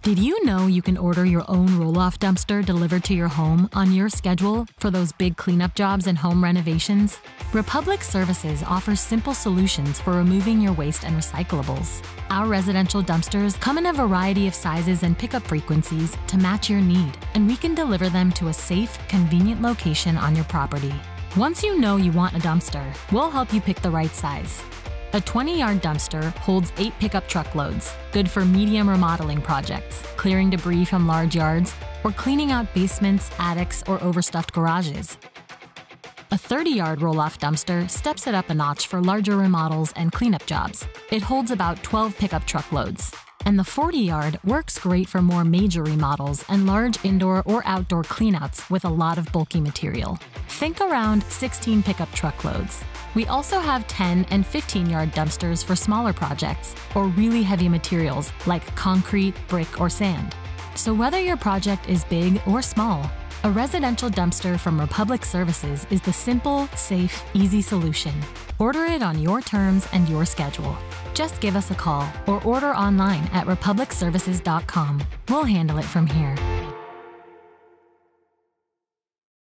Did you know you can order your own roll-off dumpster delivered to your home on your schedule for those big cleanup jobs and home renovations? Republic Services offers simple solutions for removing your waste and recyclables. Our residential dumpsters come in a variety of sizes and pickup frequencies to match your need, and we can deliver them to a safe, convenient location on your property. Once you know you want a dumpster, we'll help you pick the right size. A 20-yard dumpster holds 8 pickup truckloads, good for medium remodeling projects, clearing debris from large yards, or cleaning out basements, attics, or overstuffed garages. A 30-yard roll-off dumpster steps it up a notch for larger remodels and cleanup jobs. It holds about 12 pickup truckloads. And the 40-yard works great for more major remodels and large indoor or outdoor cleanouts with a lot of bulky material. Think around 16 pickup truckloads. We also have 10 and 15-yard dumpsters for smaller projects or really heavy materials like concrete, brick, or sand. So whether your project is big or small, a residential dumpster from Republic Services is the simple, safe, easy solution. Order it on your terms and your schedule. Just give us a call or order online at republicservices.com. We'll handle it from here.